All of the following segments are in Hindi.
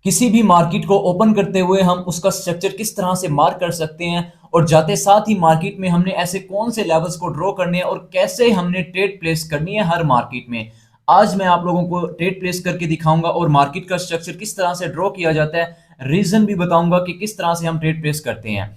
किसी भी मार्केट को ओपन करते हुए हम उसका स्ट्रक्चर किस तरह से मार्क कर सकते हैं और जाते साथ ही मार्केट में हमने ऐसे कौन से लेवल्स को ड्रॉ करने हैं और कैसे हमने ट्रेड प्लेस करनी है हर मार्केट में। आज मैं आप लोगों को ट्रेड प्लेस करके दिखाऊंगा और मार्केट का स्ट्रक्चर किस तरह से ड्रॉ किया जाता है, रीजन भी बताऊंगा कि किस तरह से हम ट्रेड प्लेस करते हैं।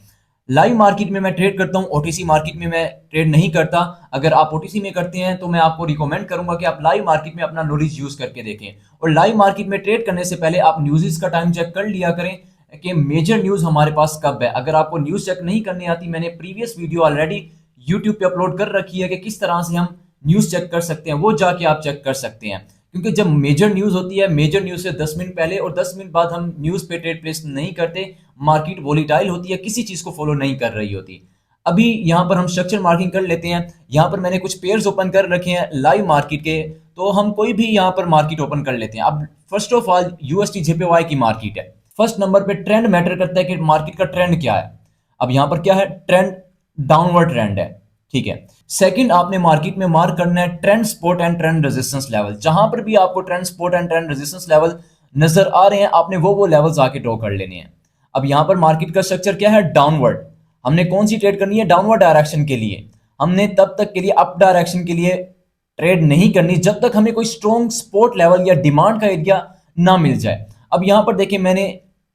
लाइव मार्केट में मैं ट्रेड करता हूं, ओटीसी मार्केट में मैं ट्रेड नहीं करता। अगर आप ओटीसी में करते हैं तो मैं आपको रिकमेंड करूंगा कि आप लाइव मार्केट में अपना नॉलेज यूज करके देखें। और लाइव मार्केट में ट्रेड करने से पहले आप न्यूज़ का टाइम चेक कर लिया करें कि मेजर न्यूज हमारे पास कब है। अगर आपको न्यूज चेक नहीं करनी आती, मैंने प्रीवियस वीडियो ऑलरेडी यूट्यूब पे अपलोड कर रखी है कि किस तरह से हम न्यूज चेक कर सकते हैं, वो जाके आप चेक कर सकते हैं। क्योंकि जब मेजर न्यूज होती है, मेजर न्यूज से 10 मिनट पहले और 10 मिनट बाद हम न्यूज पे ट्रेड प्लेस नहीं करते। मार्केट वोलेटाइल होती है, किसी चीज को फॉलो नहीं कर रही होती। अभी यहाँ पर हम स्ट्रक्चर मार्किंग कर लेते हैं। यहाँ पर मैंने कुछ पेयर्स ओपन कर रखे हैं लाइव मार्केट के, तो हम कोई भी यहाँ पर मार्केट ओपन कर लेते हैं। अब first of all UST JPY की मार्केट है। फर्स्ट नंबर पे ट्रेंड मैटर करता है कि मार्केट का ट्रेंड क्या है। अब यहाँ पर क्या है, ट्रेंड डाउनवर्ड ट्रेंड है, ठीक है। सेकंड, आपने मार्केट में मार्क करना है trend support and trend resistance level. जहां पर भी आपको trend support and trend resistance level नजर आ रहे हैं, आपने वो लेवल्स आके ड्रॉ कर लेने हैं। अब यहां पर मार्केट का स्ट्रक्चर क्या है, डाउनवर्ड। हमने कौन सी ट्रेड करनी है, डाउनवर्ड डायरेक्शन के लिए। हमने तब तक के लिए अप डायरेक्शन के लिए ट्रेड नहीं करनी जब तक हमें कोई स्ट्रॉन्ग सपोर्ट लेवल या डिमांड का एरिया ना मिल जाए। अब यहां पर देखिए, मैंने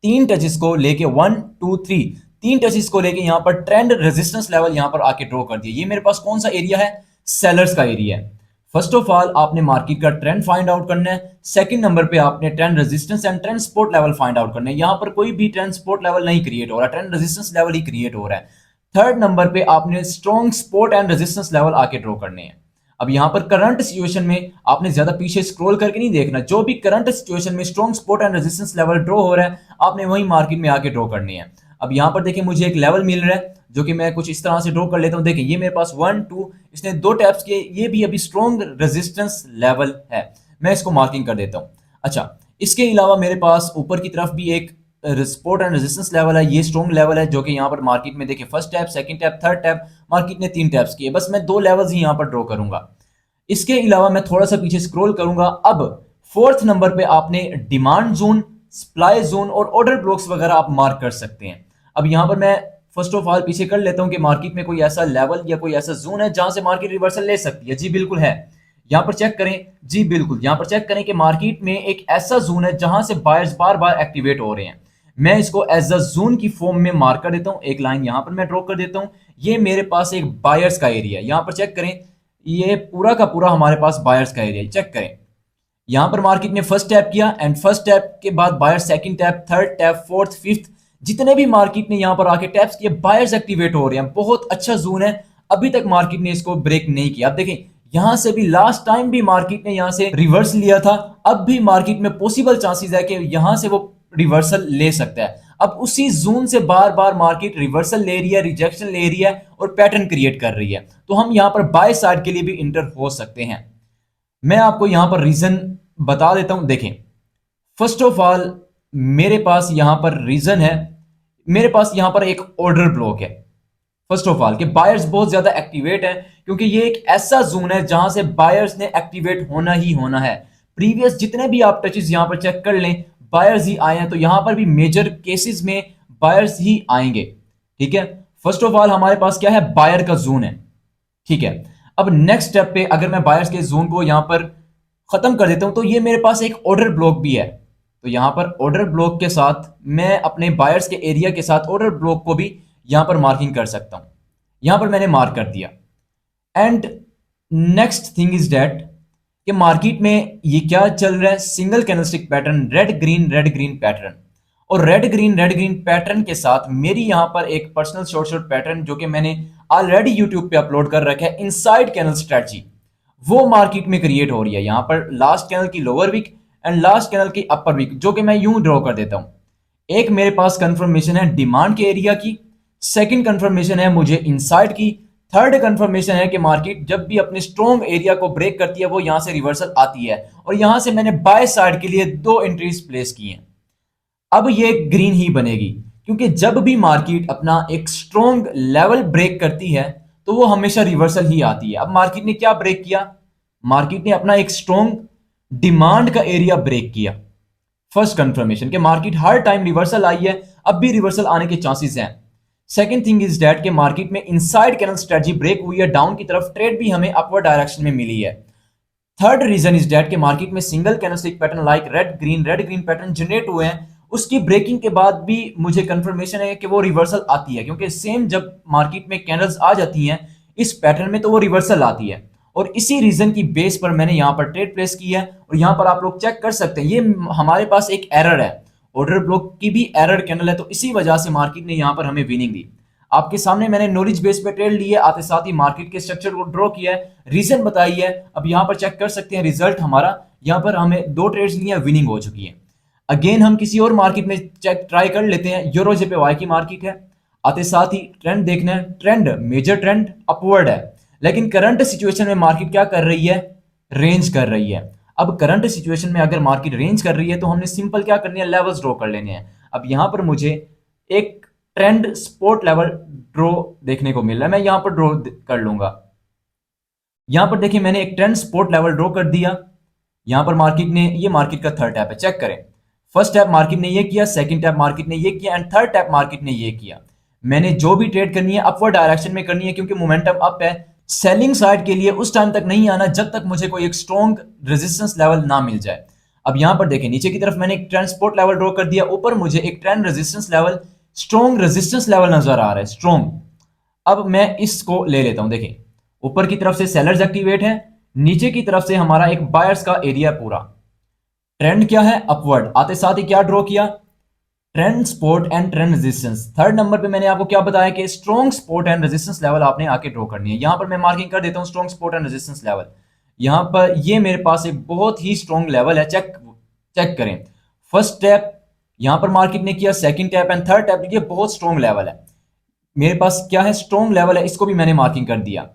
तीन टचेस को लेके 1 2 3 तीन टचेस को लेके यहां पर ट्रेंड रेजिस्टेंस लेवल यहां पर आके ड्रॉ कर दिया। ये मेरे पास कौन सा एरिया है, सेलर्स का एरिया है। फर्स्ट ऑफ ऑल आपने मार्केट का ट्रेंड फाइंड आउट करना है। सेकंड नंबर पे आपने trend resistance and trend support level find out करना है। यहां पर कोई भी ट्रेंड सपोर्ट लेवल नहीं क्रिएट हो रहा, ट्रेंड रेजिस्टेंस लेवल ही क्रिएट हो रहा है। थर्ड नंबर पे आपने strong support and resistance level आके ड्रॉ करने हैं। अब यहां पर करंट सिचुएशन में आपने ज्यादा पीछे स्क्रॉल करके नहीं देखना, जो भी करंट सिचुएशन में strong support and resistance level draw हो रहा है आपने वही मार्केट में आके ड्रॉ करनी है। अब यहां पर देखिए, मुझे एक लेवल मिल रहा है जो कि मैं कुछ इस तरह से ड्रॉ कर लेता हूं। देखिए ये मेरे पास 1 2, इसने 2 टैप्स किए, ये भी अभी स्ट्रॉन्ग रेजिस्टेंस लेवल है। मैं इसको मार्किंग कर देता हूं। अच्छा, इसके अलावा मेरे पास ऊपर की तरफ भी एक सपोर्ट एंड रेजिस्टेंस लेवल है, ये स्ट्रॉन्ग लेवल है जो कि यहाँ पर मार्केट में देखिए first tap, second tap, third tap, market ने 3 टैप्स किए। बस मैं 2 लेवल्स ही यहाँ पर ड्रॉ करूंगा। इसके अलावा मैं थोड़ा सा पीछे स्क्रॉल करूंगा। अब फोर्थ नंबर पे आपने डिमांड जोन, सप्लाई जोन और ऑर्डर ब्लॉक्स वगैरह आप मार्क कर सकते हैं। अब यहां पर मैं फर्स्ट ऑफ ऑल पीछे कर लेता हूं कि मार्केट में कोई ऐसा लेवल या कोई ऐसा जोन है जहां से मार्केट रिवर्सल ले सकती है। जी बिल्कुल है, यहां पर चेक करें। जी बिल्कुल, यहां पर चेक करें कि मार्केट में एक ऐसा जोन है जहां से बायर्स बार बार एक्टिवेट हो रहे हैं। मैं इसको एज अ जोन की फॉर्म में मार्क कर देता हूं। एक लाइन यहां पर मैं ड्रॉ कर देता हूं। ये मेरे पास एक बायर्स का एरिया है। यहां पर चेक करें, ये पूरा का पूरा हमारे पास बायर्स का एरिया है। चेक करें, यहां पर मार्केट ने फर्स्ट टैप किया एंड फर्स्ट टैप के बाद buyer, second tap, third tap, fourth, fifth, जितने भी मार्केट ने यहां पर आके टैप्स किए, बायर्स एक्टिवेट हो रहे हैं। बहुत अच्छा जोन है, अभी तक मार्केट ने इसको ब्रेक नहीं किया। अब देखें, यहां से भी लास्ट टाइम भी मार्केट ने यहां से रिवर्स लिया था। अब भी मार्केट में पॉसिबल चांसेस है कि यहां से वो रिवर्सल ले सकता है। अब उसी जोन से बार बार मार्केट रिवर्सल ले रही है, रिजेक्शन ले रही है और पैटर्न क्रिएट कर रही है। तो हम यहां पर बाय साइड के लिए भी इंटर हो सकते हैं। मैं आपको यहां पर रीजन बता देता हूं। देखें, फर्स्ट ऑफ ऑल मेरे पास यहां पर रीजन है, मेरे पास यहां पर एक ऑर्डर ब्लॉक है। फर्स्ट ऑफ ऑल कि बायर्स बहुत ज्यादा एक्टिवेट है, क्योंकि ये एक ऐसा जोन है जहां से बायर्स ने एक्टिवेट होना ही होना है। प्रीवियस जितने भी आप टचेस यहां पर चेक कर लें, बायर्स ही आए हैं, तो यहां पर भी मेजर केसेस में बायर्स ही आएंगे। ठीक है, फर्स्ट ऑफ ऑल हमारे पास क्या है, बायर का जोन है। ठीक है, अब नेक्स्ट स्टेप पे अगर मैं बायर्स के जोन को यहां पर खत्म कर देता हूं, तो ये मेरे पास एक ऑर्डर ब्लॉक भी है। तो यहां पर ऑर्डर ब्लॉक के साथ मैं अपने बायर्स के एरिया के साथ ऑर्डर ब्लॉक को भी यहां पर मार्किंग कर सकता हूं। यहां पर मैंने मार्क कर दिया। And next thing is that कि मार्केट में ये क्या चल रहा है, single candlestick pattern, red green pattern. और रेड ग्रीन पैटर्न के साथ मेरी यहां पर एक पर्सनल शॉर्ट पैटर्न जो कि मैंने ऑलरेडी यूट्यूब पे अपलोड कर रखा है, इनसाइड कैंडल स्ट्रेटजी, वो मार्केट में क्रिएट हो रही है। यहां पर लास्ट कैंडल की lower wick and last candle की अपर वीक, जो कि मैं यूं ड्रॉ कर देता हूं। एक मेरे पास कंफर्मेशन है डिमांड के एरिया की, सेकंड कंफर्मेशन है मुझे इनसाइड की, थर्ड कंफर्मेशन है कि मार्केट जब भी अपने स्ट्रॉन्ग एरिया को ब्रेक करती है वो यहां से रिवर्सल आती है। और यहां से मैंने बाय साइड के लिए 2 एंट्रीज प्लेस की हैं। अब ये ग्रीन ही बनेगी, क्योंकि जब भी मार्केट अपना एक स्ट्रॉन्ग लेवल ब्रेक करती है तो वो हमेशा रिवर्सल ही आती है। अब मार्केट ने क्या ब्रेक किया, मार्केट ने अपना एक स्ट्रॉन्ग डिमांड का एरिया ब्रेक किया। फर्स्ट कंफर्मेशन कि मार्केट हर टाइम रिवर्सल आई है, अब भी रिवर्सल आने के चांसेस हैं। सेकंड थिंग इज दैट कि मार्केट में इनसाइड कैनल स्ट्रेटजी ब्रेक हुई है डाउन की तरफ, ट्रेड भी हमें अपवर्ड डायरेक्शन में मिली है। थर्ड रीजन इज डेट के मार्केट में single candlestick pattern like red green pattern generate हुए हैं, उसकी ब्रेकिंग के बाद भी मुझे कंफर्मेशन है कि वो रिवर्सल आती है, क्योंकि सेम जब मार्केट में कैंडल्स आ जाती हैं इस पैटर्न में तो वो रिवर्सल आती है। और इसी रीजन की बेस पर मैंने यहां पर ट्रेड प्लेस की है, और यहां पर आप लोग चेक कर सकते हैं ये हमारे पास एक एरर है, ऑर्डर ब्लॉक की भी एरर कैंडल है, तो इसी वजह से मार्केट ने यहां पर हमें विनिंग दी। आपके सामने मैंने नॉलेज बेस पे ट्रेड ली है, आते साथ ही मार्केट के स्ट्रक्चर को ड्रॉ किया है, रीजन बताई है। अब यहां पर चेक कर सकते हैं रिजल्ट हमारा, यहां पर हमें दो ट्रेड्स लिए, विनिंग हो चुकी है। अगेन हम किसी और मार्केट में चेक ट्राई कर लेते हैं, यूरो जेपीवाई की मार्केट है, आते साथ ही ट्रेंड देखना है, ट्रेंड मेजर ट्रेंड अपवर्ड है, लेकिन करंट सिचुएशन में मार्केट क्या कर रही है, रेंज कर रही है। अब करंट सिचुएशन में अगर मार्केट रेंज कर रही है तो हमने सिंपल क्या करनी है, लेवल्स ड्रॉ कर लेने हैं। अब यहां पर मुझे एक ट्रेंड सपोर्ट लेवल ड्रॉ देखने को मिल रहा है, मैं यहां पर ड्रॉ कर लूंगा। यहां पर देखिए मैंने एक ट्रेंड सपोर्ट लेवल ड्रॉ कर दिया। यहां पर मार्केट ने, ये मार्केट का थर्ड टैप है, चेक करें। फर्स्ट टैप मार्केट ने ये किया, सेकंड टैप मार्केट ने ये किया, एंड थर्ड टैप मार्केट ने ये किया। मैंने जो भी ट्रेड करनी है अपवर्ड डायरेक्शन में करनी है, क्योंकि मोमेंटम अप है। सेलिंग साइड के लिए उस टाइम तक नहीं आना जब तक मुझे कोई एक स्ट्रॉन्ग रेजिस्टेंस लेवल ना मिल जाए। अब यहां पर देखें नीचे की तरफ मैंने एक ट्रेंड सपोर्ट लेवल ड्रॉ कर दिया, ऊपर मुझे एक trend resistance level, strong resistance level नजर आ रहा है, स्ट्रॉन्ग। अब मैं इसको ले लेता हूं, देखें ऊपर की तरफ से सेलर्स एक्टिवेट है, नीचे की तरफ से हमारा एक बायर्स का एरिया पूरा। ट्रेंड क्या है, अपवर्ड, आते साथ ही क्या ड्रॉ किया, trend support and trend resistance. Third number पे मैंने आपको क्या बताया कि strong support and resistance level आपने आके ड्रॉ करनी है। यहां पर मैं मार्किंग कर देता हूं strong support and resistance level. यहां पर ये मेरे पास एक बहुत ही स्ट्रॉन्ग लेवल है, चेक चेक करें। फर्स्ट टैप यहां पर मार्केट ने किया, second tap and third tap, ये बहुत स्ट्रॉन्ग लेवल है। मेरे पास क्या है, स्ट्रॉन्ग लेवल है, इसको भी मैंने मार्किंग कर दिया।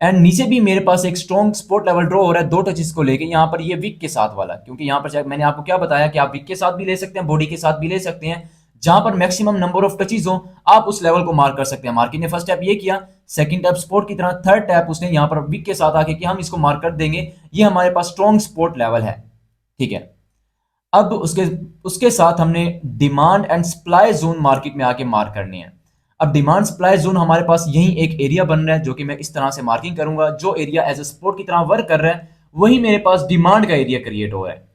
एंड नीचे भी मेरे पास एक स्ट्रॉन्ग सपोर्ट लेवल ड्रॉ हो रहा है दो टचेस को लेके, यहां पर ये विक के साथ वाला, क्योंकि यहां पर मैंने आपको क्या बताया कि आप विक के साथ भी ले सकते हैं, बॉडी के साथ भी ले सकते हैं, जहां पर मैक्सिमम नंबर ऑफ टचेस हो आप उस लेवल को मार्क कर सकते हैं। मार्केट ने फर्स्ट टैप ये किया, सेकंड टैप सपोर्ट की तरह, थर्ड टैप उसने यहां पर विक के साथ आके कि हम इसको मार्क कर देंगे, ये हमारे पास स्ट्रॉन्ग सपोर्ट लेवल है, ठीक है। अब उसके उसके साथ हमने demand and supply zone market में आके मार्क करने हैं। अब डिमांड सप्लाई जोन हमारे पास यही एक एरिया बन रहा है, जो कि मैं इस तरह से मार्किंग करूंगा, जो एरिया एज ए सपोर्ट की तरह वर्क कर रहा है वही मेरे पास डिमांड का एरिया क्रिएट हो रहा है।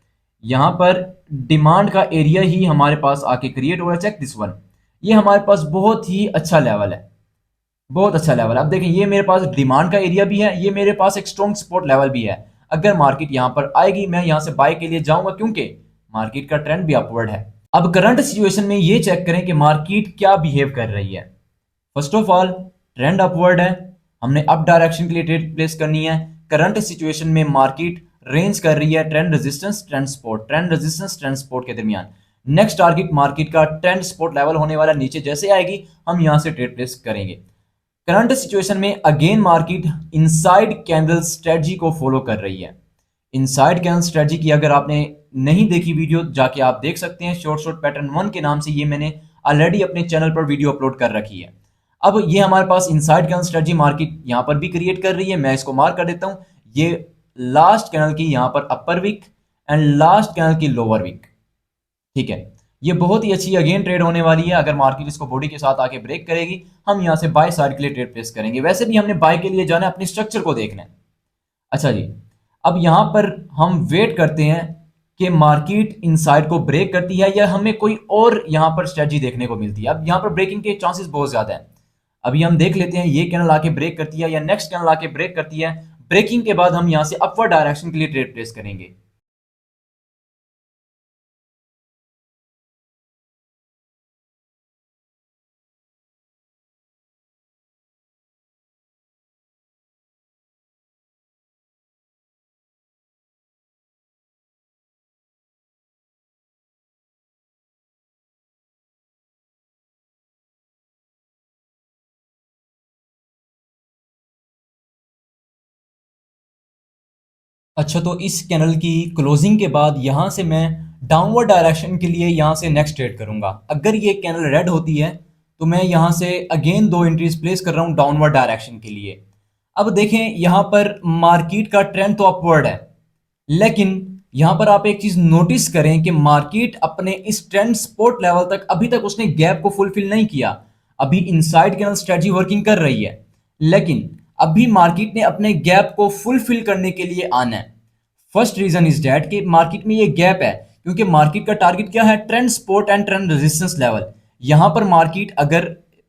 यहां पर डिमांड का एरिया ही हमारे पास आके क्रिएट हो रहा है, चेक दिस वन। ये हमारे पास बहुत ही अच्छा लेवल है, बहुत अच्छा लेवल। अब देखें ये मेरे पास डिमांड का एरिया भी है, ये मेरे पास एक स्ट्रॉन्ग सपोर्ट लेवल भी है। अगर मार्केट यहां पर आएगी मैं यहां से बाय के लिए जाऊंगा, क्योंकि मार्केट का ट्रेंड भी अपवर्ड है। अब करंट सिचुएशन में ये चेक करें कि मार्केट क्या बिहेव कर रही है। First of all trend upward है, हमने अप डायरेक्शन के लिए ट्रेड प्लेस करनी है। करंट सिचुएशन में मार्केट रेंज कर रही है trend resistance trend support, trend resistance trend support के दरमियान। नेक्स्ट टारगेट मार्केट का ट्रेंड सपोर्ट लेवल होने वाला, नीचे जैसे आएगी हम यहां से ट्रेड प्लेस करेंगे। करंट सिचुएशन में again market inside candle strategy को फॉलो कर रही है। इनसाइड कैंडल स्ट्रेटजी की अगर आपने नहीं देखी वीडियो जाके आप देख सकते हैं, शॉर्ट शॉर्ट पैटर्न 1 के नाम से ये मैंने ऑलरेडी अपने चैनल पर वीडियो अपलोड कर रखी है। अब ये हमारे पास इनसाइड कैंडल स्ट्रेटजी मार्केट यहां पर भी क्रिएट कर रही है, मैं इसको मार्क कर देता हूं। ये लास्ट कैंडल की यहां पर अपर वीक एंड लास्ट कैंडल की लोअर वीक, ठीक है। ये बहुत ही अच्छी अगेन ट्रेड होने वाली है, अगर मार्केट इसको बॉडी के साथ आके ब्रेक करेगी हम यहां से बाय साइड के लिए ट्रेड प्लेस करेंगे। वैसे भी हमने बाय के लिए जाना है, अपनी स्ट्रक्चर को देखना है। अच्छा जी, अब यहां पर हम वेट करते हैं कि मार्केट इनसाइड को ब्रेक करती है या हमें कोई और यहां पर स्ट्रेटजी देखने को मिलती है। अब यहां पर ब्रेकिंग के चांसेस बहुत ज्यादा है। अभी हम देख लेते हैं ये कैंडल आके ब्रेक करती है या नेक्स्ट कैंडल आके ब्रेक करती है। ब्रेकिंग के बाद हम यहां से अपवर्ड डायरेक्शन के लिए ट्रेड प्लेस करेंगे। अच्छा, तो इस कैंडल की क्लोजिंग के बाद यहां से मैं डाउनवर्ड डायरेक्शन के लिए यहां से नेक्स्ट ट्रेड करूंगा। अगर ये कैंडल रेड होती है तो मैं यहां से अगेन दो एंट्रीज प्लेस कर रहा हूं डाउनवर्ड डायरेक्शन के लिए। अब देखें यहां पर मार्केट का ट्रेंड तो अपवर्ड है, लेकिन यहां पर आप एक चीज नोटिस करें कि मार्केट अपने इस ट्रेंड सपोर्ट लेवल तक अभी तक उसने गैप को फुलफिल नहीं किया। अभी इनसाइड कैनल स्ट्रेटजी वर्किंग कर रही है, लेकिन अभी मार्केट ने अपने गैप को फुलफिल करने के लिए आना है। फर्स्ट रीजन इज दैट कि मार्केट में ये गैप है क्योंकि मार्केट का टारगेट क्या है, trend support and trend resistance level. यहां पर मार्केट अगर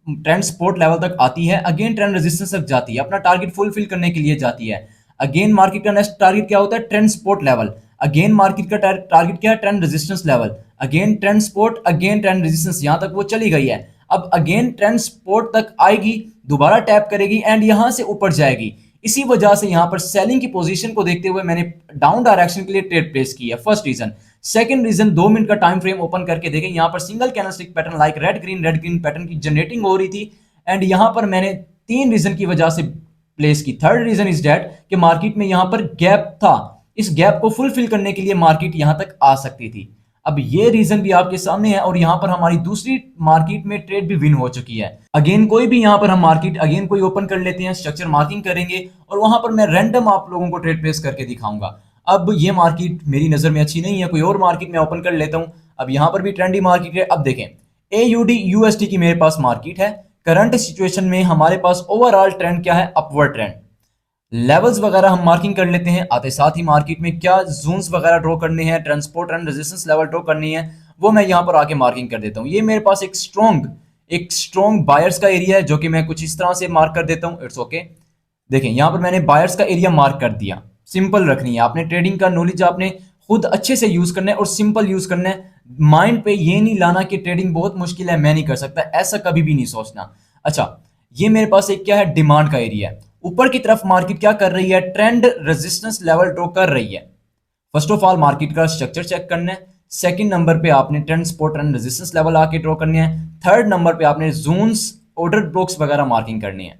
ट्रेंड सपोर्ट लेवल तक आती है, अगेन ट्रेंड रेजिस्टेंस तक जाती है, अपना टारगेट फुलफिल करने के लिए जाती है। अगेन मार्केट का नेक्स्ट टारगेट क्या होता है, trend support level. Again market का टारगेट क्या है, trend resistance level. Again trend support, again trend resistance, यहां तक वो चली गई है। अब अगेन ट्रेंड सपोर्ट तक आएगी, दोबारा टैप करेगी एंड यहां से ऊपर जाएगी। इसी वजह से यहां पर सेलिंग की पोजीशन को देखते हुए मैंने डाउन डायरेक्शन के लिए ट्रेड प्लेस की है, first reason. Second reason, 2 minute का टाइम फ्रेम ओपन करके देखें, यहां पर single candlestick pattern like red green pattern की जनरेटिंग हो रही थी एंड यहां पर मैंने 3 रीजन की वजह से प्लेस की। थर्ड रीजन इज दैट कि मार्केट में यहां पर गैप था, इस गैप को फुलफिल करने के लिए मार्केट यहां तक आ सकती थी। अब ये रीजन भी आपके सामने है और यहां पर हमारी दूसरी मार्केट में ट्रेड भी विन हो चुकी है। अगेन कोई भी यहां पर हम मार्केट अगेन कोई ओपन कर लेते हैं, स्ट्रक्चर मार्किंग करेंगे और वहां पर मैं रैंडम आप लोगों को ट्रेड प्लेस करके दिखाऊंगा। अब ये मार्केट मेरी नजर में अच्छी नहीं है, कोई और मार्केट में ओपन कर लेता हूं। अब यहां पर भी ट्रेंडी मार्केट है। अब देखें, AUD USD की मेरे पास मार्केट है। करंट सिचुएशन में हमारे पास ओवरऑल ट्रेंड क्या है, अपवर्ड ट्रेंड। लेवल्स वगैरह हम मार्किंग कर लेते हैं, आते साथ ही मार्केट में क्या जोन्स वगैरह ड्रॉ करने हैं, transport and resistance level draw करनी है, वो मैं यहां पर आके मार्किंग कर देता हूं। ये मेरे पास एक स्ट्रॉन्ग बायर्स का एरिया है जो कि मैं कुछ इस तरह से मार्क कर देता हूं। It's okay. देखें यहां पर मैंने बायर्स का एरिया मार्क कर दिया। सिंपल रखनी है आपने, ट्रेडिंग का नॉलेज आपने खुद अच्छे से यूज करना है और सिंपल यूज करना है। माइंड पे ये नहीं लाना कि ट्रेडिंग बहुत मुश्किल है, मैं नहीं कर सकता, ऐसा कभी भी नहीं सोचना। अच्छा, ये मेरे पास एक क्या है, डिमांड का एरिया है। ऊपर की तरफ मार्केट क्या कर रही है, ट्रेंड रेजिस्टेंस लेवल ड्रॉ कर रही है। फर्स्ट ऑफ ऑल मार्केट का स्ट्रक्चर चेक करना है। सेकंड नंबर पे आपने trend support and resistance level आके ड्रॉ करने हैं। थर्ड नंबर पे आपने जोन्स, ऑर्डर ब्लॉक्स वगैरह मार्किंग करनी है।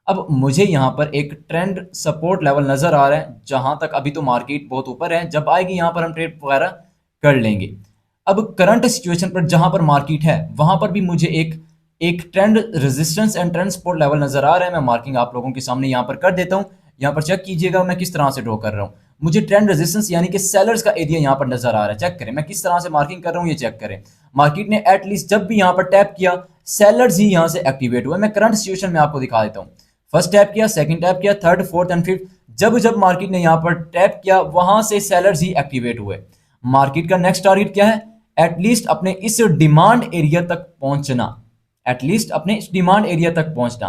अब मुझे यहां पर एक ट्रेंड सपोर्ट लेवल नजर आ रहा है, जहां तक अभी तो मार्केट बहुत ऊपर है, जब आएगी यहां पर हम ट्रेड वगैरह कर लेंगे। अब करंट सिचुएशन पर जहां पर मार्केट है वहां पर भी मुझे एक एक trend resistance and trend support level नजर आ रहा है। मैं मार्किंग आप लोगों के सामने यहां पर कर देता हूं। यहां पर चेक कीजिएगा मैं किस तरह से ड्रॉ कर रहा हूं। मुझे ट्रेंड रेजिस्टेंस यानी कि सेलर्स का एरिया यहां पर नजर आ रहा है। चेक करें मैं किस तरह से मार्किंग कर रहा हूं, ये चेक करें। मार्केट ने एटलीस्ट जब भी यहां पर टैप किया, सेलर्स ही यहां से एक्टिवेट हुए। मैं करंट सिचुएशन में आपको दिखा देता हूं। फर्स्ट टैप किया, सेकंड टैप किया, थर्ड, फोर्थ एंड फिफ्थ, जब जब मार्केट ने यहां पर टैप किया वहां से सेलर्स ही एक्टिवेट हुए। मार्केट का नेक्स्ट टारगेट क्या है, एटलीस्ट अपने इस डिमांड एरिया तक पहुंचना, एटलीस्ट अपने इस डिमांड एरिया तक पहुंचना।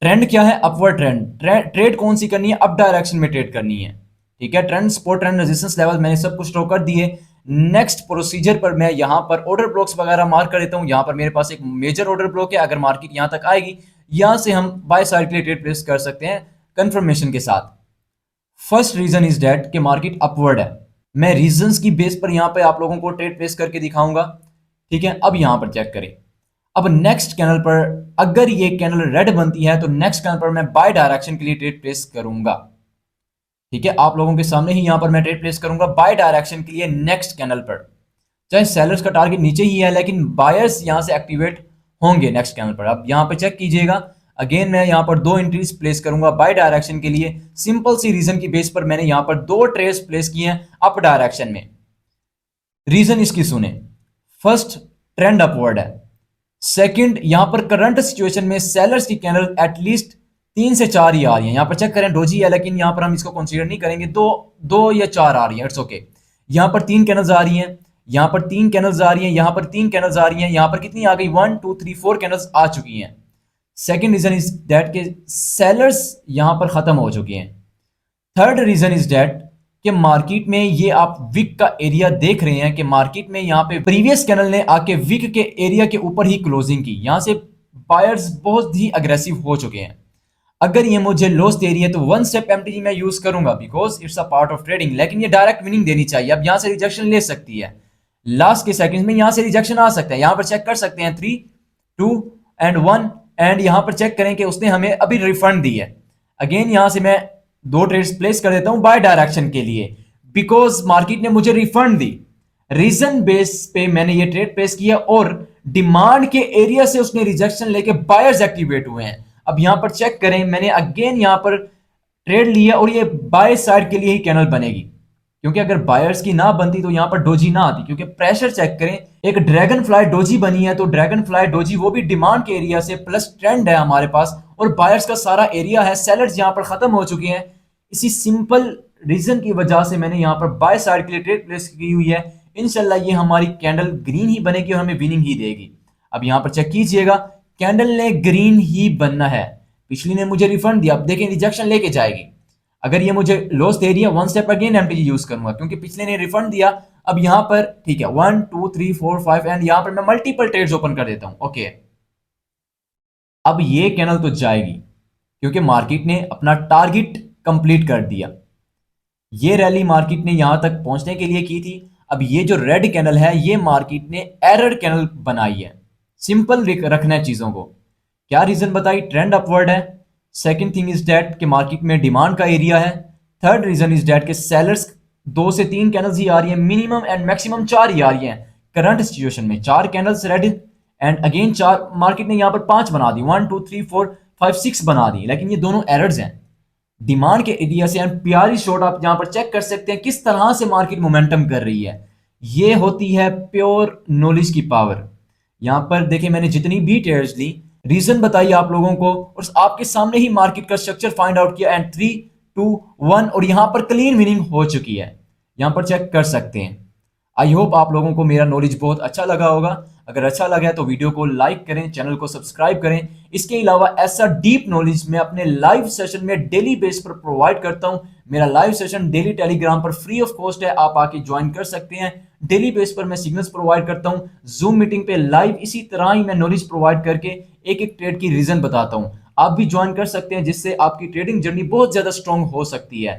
ट्रेंड क्या है, अपवर्ड ट्रेंड। ट्रेड कौन सी करनी है, अप डायरेक्शन में ट्रेड करनी है। ठीक है, trend support trend resistance level मैंने सब कुछ ड्रॉ कर दिए। नेक्स्ट प्रोसीजर पर मैं यहां पर ऑर्डर ब्लॉक्स वगैरह मार्क कर देता हूं। यहां पर मेरे पास एक मेजर ऑर्डर ब्लॉक है, अगर मार्केट यहां तक आएगी यहां से हम बाय साइड के लिए ट्रेड प्लेस कर सकते हैं कंफर्मेशन के साथ। फर्स्ट रीजन इज दैट कि मार्केट अपवर्ड है। मैं रीजंस की बेस पर यहां पे आप लोगों को ट्रेड प्लेस करके दिखाऊंगा। ठीक है, अब यहां पर चेक करें। अब नेक्स्ट कैनल पर अगर ये कैनल रेड बनती है तो नेक्स्ट कैनल पर मैं बाय डायरेक्शन के लिए ट्रेड प्लेस करूंगा। ठीक है, आप लोगों के सामने ही यहां पर मैं ट्रेड प्लेस करूंगा बाय डायरेक्शन के लिए नेक्स्ट कैनल पर। चाहे सेलर्स का टारगेट नीचे ही है लेकिन बायर्स यहां से एक्टिवेट होंगे नेक्स्ट कैनल पर। अब यहां पर चेक कीजिएगा, अगेन मैं यहां पर 2 एंट्रीज प्लेस करूंगा बाय डायरेक्शन के लिए। सिंपल सी रीजन की बेस पर मैंने यहां पर 2 ट्रेड्स प्लेस किए हैं अप डायरेक्शन में। रीजन इसकी सुने, फर्स्ट ट्रेंड अपवर्ड है। सेकंड, यहां पर करंट सिचुएशन में सेलर्स की कैंडल एटलीस्ट 3 से 4 ही आ रही है। यहां पर चेक करें, डोजी है लेकिन यहां पर हम इसको कंसीडर नहीं करेंगे, दो या 4 आ रही है, इट्स ओके। यहां पर 3 कैंडल्स आ रही हैं, यहां पर 3 कैंडल्स आ रही हैं, यहां पर 3 कैंडल्स आ रही हैं, यहां पर कितनी आ गई, 1 2 3 4 कैंडल्स आ चुकी हैं। सेकंड रीजन इज दैट के सेलर्स यहां पर खत्म हो चुके हैं। थर्ड रीजन इज दैट कि मार्केट में ये आप विक का एरिया देख रहे हैं कि मार्केट में यहां पे प्रीवियस कैंडल ने आके विक के एरिया के ऊपर ही क्लोजिंग की, यहां से बायर्स बहुत ही अग्रेसिव हो चुके हैं। अगर ये मुझे लॉस दे रही है तो 1 स्टेप एमटीजी मैं यूज करूंगा because it's a part of trading, लेकिन ये डायरेक्ट विनिंग देनी चाहिए। अब यहां से रिजेक्शन ले सकती है, लास्ट के सेकंड्स में यहां से रिजेक्शन आ सकता है। यहां पर चेक कर सकते हैं 3 2 एंड 1 एंड यहां पर चेक करें कि उसने हमें अभी रिफंड दी है। अगेन यहां से मैं 2 ट्रेड्स प्लेस कर देता हूं बाय डायरेक्शन के लिए बिकॉज मार्केट ने मुझे रिफंड दी। रीजन बेस पे मैंने ये ट्रेड प्लेस किया और डिमांड के एरिया से उसने रिजेक्शन लेके बायर्स एक्टिवेट हुए हैं। अब यहां पर चेक करें, मैंने अगेन यहां पर ट्रेड लिया और ये बाय साइड के लिए ही कैनल बनेगी। क्योंकि अगर बायर्स की ना बनती तो यहाँ पर डोजी ना आती, क्योंकि प्रेशर चेक करें, एक ड्रैगन फ्लाई डोजी बनी है, तो ड्रैगन फ्लाई डोजी वो भी डिमांड के एरिया से प्लस ट्रेंड है हमारे पास, और बायर्स का सारा एरिया है, सेलर्स यहाँ पर खत्म हो चुके हैं। इसी सिंपल रीजन की वजह से मैंने यहाँ पर बाय साइड के लिए ट्रेड प्लेस की हुई है। इंशाल्लाह ये हमारी कैंडल ग्रीन ही बनेगी और हमें विनिंग ही देगी। अब यहाँ पर चेक कीजिएगा, कैंडल ने ग्रीन ही बनना है। पिछली ने मुझे रिफंड दिया, अब देखें रिजेक्शन लेके जाएगी। अगर ये मुझे लॉस दे रही है, one step again MTG use करूंगा, क्योंकि पिछले ने रिफंड दिया। अब यहाँ पर ठीक है 1 2 3 4 5 एंड यहाँ पर मैं मल्टीपल ट्रेड्स ओपन कर देता हूं। ओके, अब ये कैंडल तो जाएगी, क्योंकि मार्केट ने अपना टारगेट कंप्लीट कर दिया। ये रैली मार्केट ने यहां तक पहुंचने के लिए की थी। अब ये जो रेड कैंडल है, ये मार्केट ने एरर कैंडल बनाई है। सिंपल रखना है चीजों को। क्या रीजन बताई? ट्रेंड अपवर्ड है। सेकंड थिंग इज डेट कि मार्केट में डिमांड का एरिया है। थर्ड रीजन इज डेट कि सेलर्स 2 से 3 कैंडल्स ही आ रही है, मिनिमम एंड मैक्सिमम 4 ही आ रही हैं करंट सिचुएशन में। 4 candles red and again 4, market ने यहां पर 5 बना दी, 1 2 3 4 5 6 बना दी, लेकिन ये दोनों एरर्स हैं डिमांड के एरिया से। एंड प्यारी शॉट आप यहां पर चेक कर सकते हैं किस तरह से मार्केट मोमेंटम कर रही है। ये होती है प्योर नॉलेज की पावर। यहां पर देखिए, मैंने जितनी भी ट्रेड्स ली, रीजन बताइए आप लोगों को, और आपके सामने ही मार्केट का स्ट्रक्चर फाइंड आउट किया एंड 3 2 1 और यहां पर क्लीन विनिंग हो चुकी है। यहां पर चेक कर सकते हैं। आई होप आप लोगों को मेरा नॉलेज बहुत अच्छा लगा होगा। अगर अच्छा लगा है तो वीडियो को लाइक करें, चैनल को सब्सक्राइब करें। इसके अलावा ऐसा डीप नॉलेज मैं अपने लाइव सेशन में डेली बेस पर प्रोवाइड करता हूं। मेरा लाइव सेशन डेली टेलीग्राम पर फ्री ऑफ कॉस्ट है, आप आके ज्वाइन कर सकते हैं। डेली बेस पर मैं सिग्नल्स प्रोवाइड करता हूं, जूम मीटिंग पे लाइव इसी तरह ही मैं नॉलेज प्रोवाइड करके एक एक ट्रेड की रीजन बताता हूं। आप भी ज्वाइन कर सकते हैं, जिससे आपकी ट्रेडिंग जर्नी बहुत ज्यादा स्ट्रांग हो सकती है।